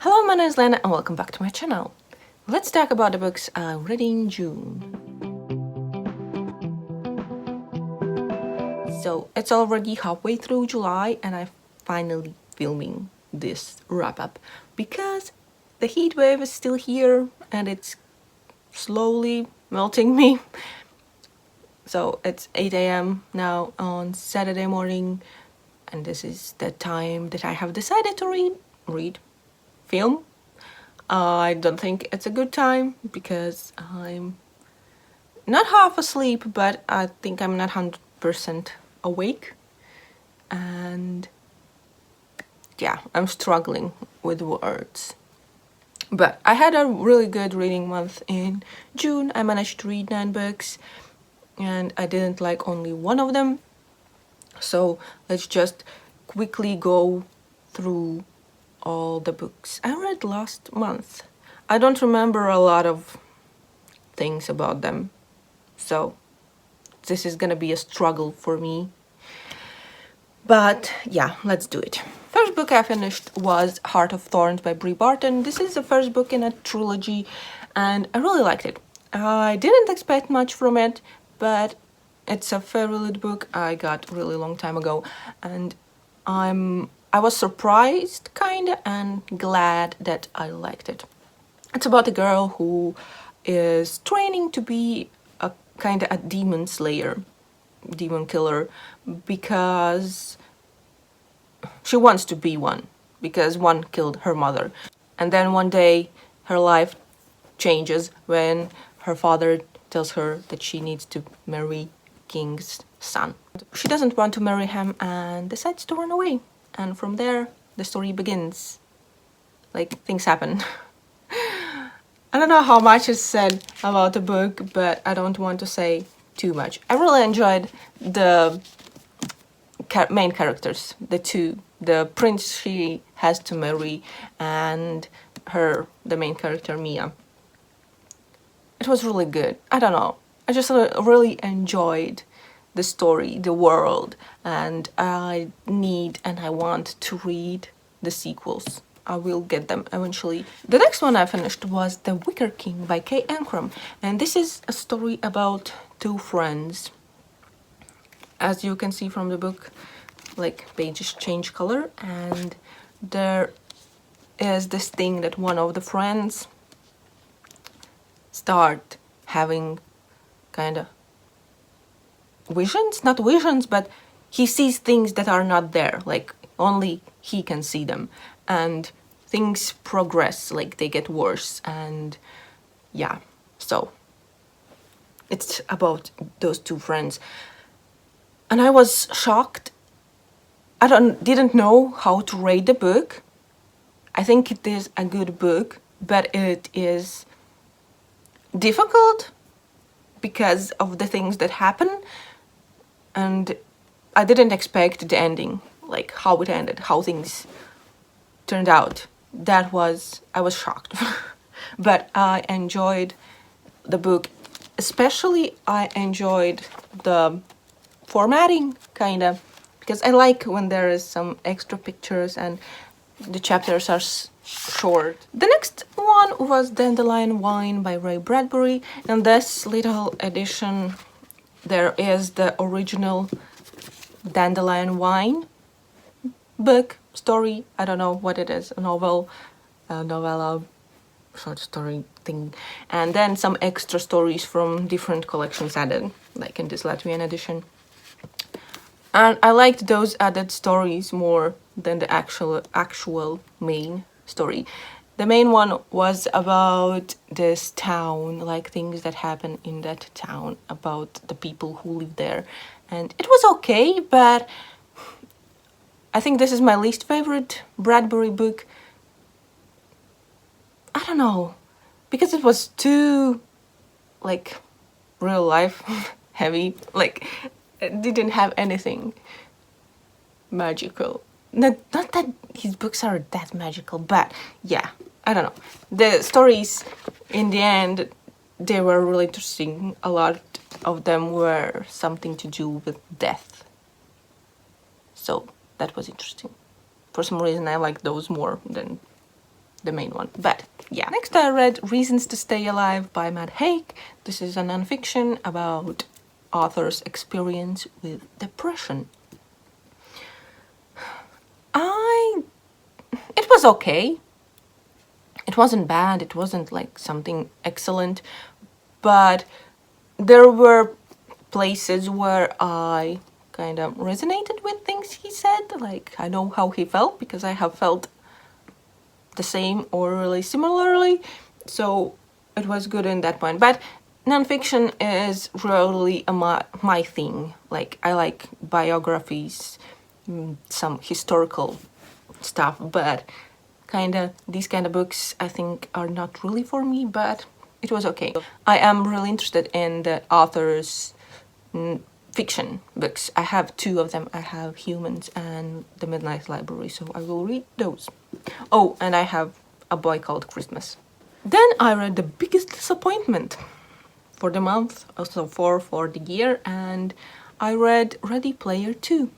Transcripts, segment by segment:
Hello, my name is Liene and welcome back to my channel. Let's talk about the books I read in June. So it's already halfway through July and I'm finally filming this wrap-up because the heat wave is still here and it's slowly melting me. So it's 8 a.m. now on Saturday morning and this is the time that I have decided to film. I don't think it's a good time because I'm not half asleep, but I think I'm not 100% awake. And yeah, I'm struggling with words. But I had a really good reading month in June. I managed to read 9 books and I didn't like only one of them. So let's just quickly go through all the books I read last month. I don't remember a lot of things about them, so this is gonna be a struggle for me. But yeah, let's do it. First book I finished was Heart of Thorns by Brie Barton. This is the first book in a trilogy and I really liked it. I didn't expect much from it, but it's a favorite book I got a really long time ago and I was surprised kinda and glad that I liked it. It's about a girl who is training to be a kinda a demon slayer, demon killer, because she wants to be one, because one killed her mother. And then one day her life changes when her father tells her that she needs to marry King's son. She doesn't want to marry him and decides to run away. And from there, the story begins. Like, things happen. I don't know how much is said about the book, but I don't want to say too much. I really enjoyed the main characters, the two. The prince she has to marry and the main character, Mia. It was really good. I don't know. I just really enjoyed the story, the world, and I need and I want to read the sequels. I will get them eventually. The next one I finished was The Wicker King by Kay Ancrum, and this is a story about 2 friends. As you can see from the book, like, pages change color, and there is this thing that one of the friends start having kind of visions, not visions, but he sees things that are not there, like only he can see them, and things progress, like they get worse, and yeah, so it's about those 2 friends. And I was shocked. I didn't know how to rate the book. I think it is a good book, but it is difficult because of the things that happen, and I didn't expect the ending, like how it ended, how things turned out. I was shocked. But I enjoyed the book. Especially I enjoyed the formatting, kinda, because I like when there is some extra pictures and the chapters are short. The next one was Dandelion Wine by Ray Bradbury. In this little edition there is the original Dandelion Wine book, story, I don't know what it is, a novel, a novella, short story thing, and then some extra stories from different collections added, like in this Latvian edition. And I liked those added stories more than the actual main story. The main one was about this town, like things that happen in that town, about the people who live there. And it was okay, but I think this is my least favorite Bradbury book. I don't know, because it was too, like, real life heavy. Like, it didn't have anything magical. Not that his books are that magical, but yeah, I don't know. The stories, in the end, they were really interesting. A lot of them were something to do with death. So that was interesting. For some reason I like those more than the main one. But yeah. Next I read Reasons to Stay Alive by Matt Haig. This is a non-fiction about author's experience with depression. It was okay. It wasn't bad, it wasn't like something excellent, but there were places where I kind of resonated with things he said. Like, I know how he felt because I have felt the same or really similarly, so it was good in that point. But nonfiction is really my thing. Like, I like biographies, some historical stuff, but these kind of books I think are not really for me, but it was okay. I am really interested in the author's fiction books. I have two of them. I have Humans and The Midnight Library, so I will read those. Oh, and I have A Boy Called Christmas. Then I read the biggest disappointment for the month, also for the year, and I read Ready Player 2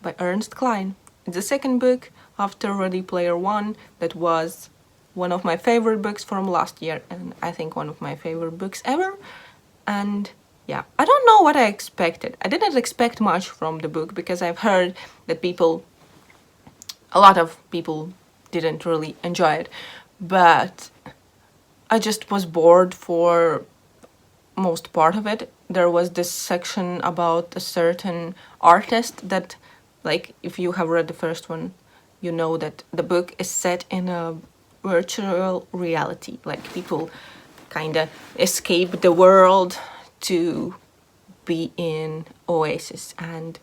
by Ernest Cline. It's the second book after Ready Player One. That was one of my favorite books from last year, and I think one of my favorite books ever. And yeah, I don't know what I expected. I didn't expect much from the book because I've heard that a lot of people didn't really enjoy it, but I just was bored for most part of it. There was this section about a certain artist that, like, if you have read the first one, you know that the book is set in a virtual reality. Like, people kind of escape the world to be in Oasis, and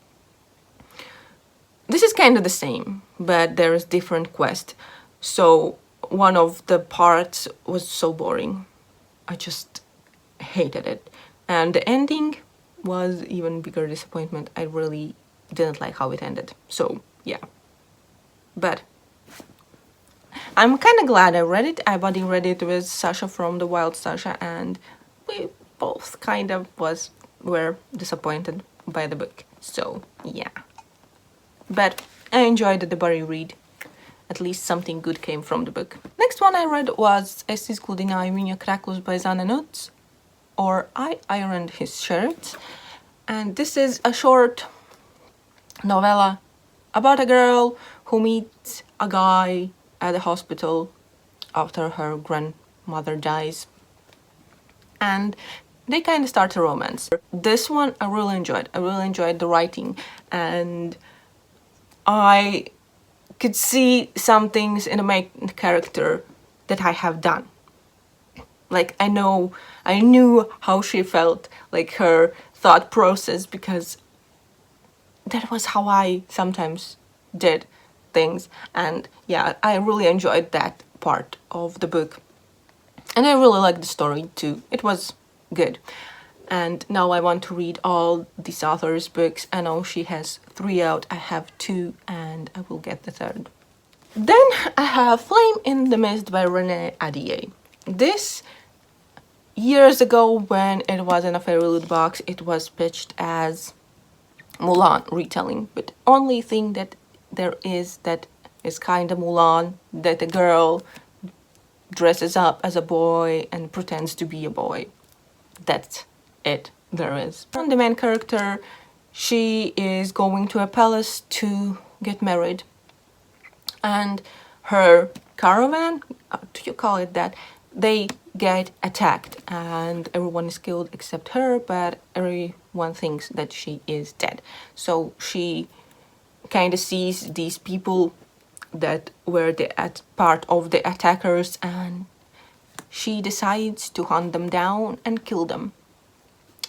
this is kind of the same, but there is different quest. So one of the parts was so boring. I just hated it, and the ending was even bigger disappointment. I really didn't like how it ended. So yeah, but I'm kind of glad I read it. I buddy read it with Sasha from The Wild Sasha, and we both kind of were disappointed by the book. So yeah, but I enjoyed the buddy read. At least something good came from the book. Next one I read was Es izgludināju viņa krāklus by Zane Nuts, or I Ironed His Shirt. And this is a short novella about a girl who meets a guy at the hospital after her grandmother dies, and they kind of start a romance. This one I really enjoyed. I really enjoyed the writing, and I could see some things in the main character that I have done. Like, I knew how she felt, like her thought process, because that was how I sometimes did things. And yeah, I really enjoyed that part of the book, and I really liked the story too. It was good. And now I want to read all this author's books. I know she has 3 out, I have 2, and I will get the 3rd. Then I have Flame in the Mist by Renee Ahdieh. This, years ago when it was in a Fairy Loot box, it was pitched as Mulan retelling, but only thing that there is that is kind of Mulan, that a girl dresses up as a boy and pretends to be a boy. That's it there is. And the main character, she is going to a palace to get married, and her caravan, do you call it that, they get attacked and everyone is killed except her, but everyone thinks that she is dead. So she kind of sees these people that were part of the attackers, and she decides to hunt them down and kill them.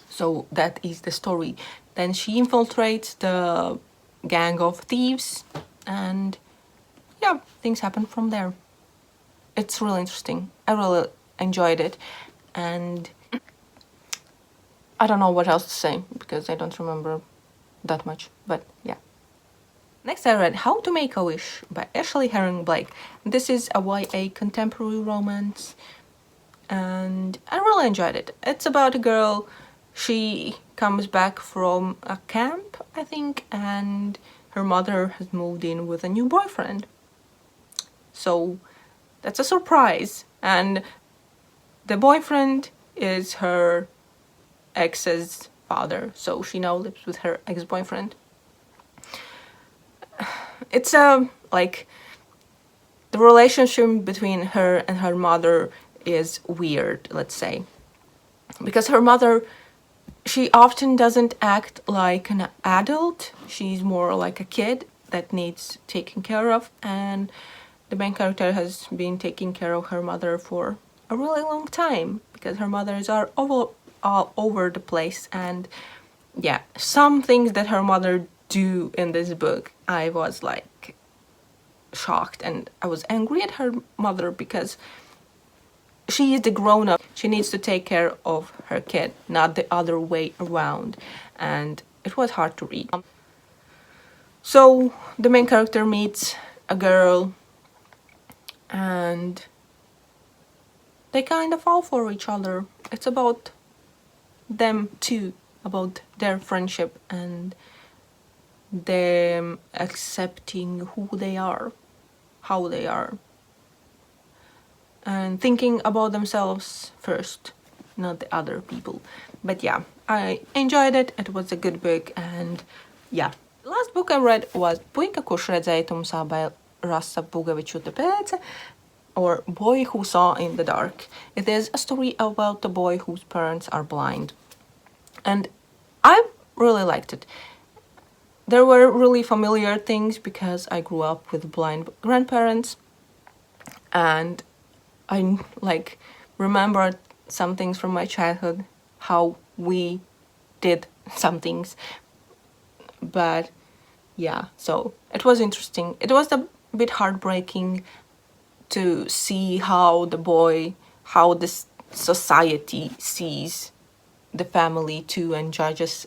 So that is the story. Then she infiltrates the gang of thieves, and yeah, things happen from there. It's really interesting. I really enjoyed it, and I don't know what else to say because I don't remember that much, but yeah. Next I read How to Make a Wish by Ashley Herring Blake. This is a YA contemporary romance, and I really enjoyed it. It's about a girl. She comes back from a camp, I think, and her mother has moved in with a new boyfriend. So that's a surprise. And the boyfriend is her ex's father, so she now lives with her ex-boyfriend. It's like the relationship between her and her mother is weird, let's say, because her mother, she often doesn't act like an adult. She's more like a kid that needs taken care of, and the main character has been taking care of her mother for a really long time because her mothers are all over the place. And yeah, some things that her mother do in this book, I was like shocked, and I was angry at her mother because she is the grown-up. She needs to take care of her kid, not the other way around. And it was hard to read. So the main character meets a girl and they kind of fall for each other. It's about them too, about their friendship and them accepting who they are, how they are, and thinking about themselves first, not the other people. But yeah, I enjoyed it. It was a good book. And yeah, the last book I read was Puika, kurš redzēja tumsā by Rasa Pugavičuta Pēce, or Boy Who Saw in the Dark. It is a story about a boy whose parents are blind. And I really liked it. There were really familiar things because I grew up with blind grandparents, and I like remembered some things from my childhood, how we did some things. But yeah, so it was interesting. It was a bit heartbreaking to see how this society sees the family too, and judges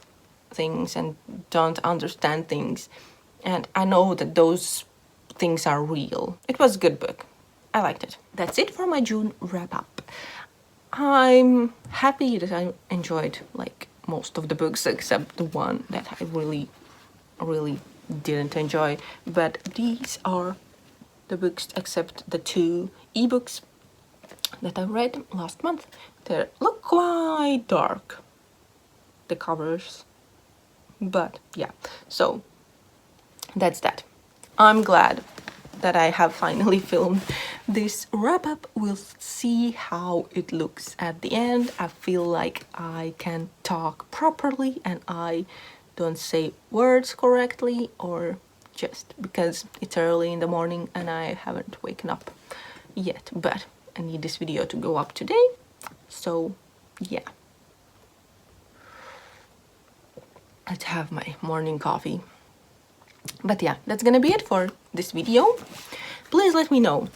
things and don't understand things. And I know that those things are real. It was a good book. I liked it. That's it for my June wrap-up. I'm happy that I enjoyed like most of the books except the one that I really didn't enjoy. But these are the books except the 2 ebooks that I read last month. They look quite dark, the covers, but yeah, so that's that. I'm glad that I have finally filmed this wrap-up. We'll see how it looks at the end. I feel like I can talk properly and I don't say words correctly, or just because it's early in the morning and I haven't woken up yet, but I need this video to go up today, so yeah. Let's have my morning coffee. But yeah, that's gonna be it for this video. Please let me know,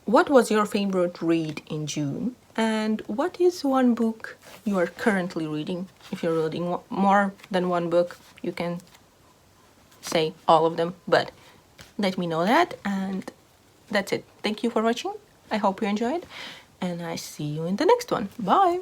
what was your favorite read in June? And what is one book you are currently reading? If you're reading more than one book, you can say all of them, but let me know that. And that's it. Thank you for watching. I hope you enjoyed, and I see you in the next one. Bye!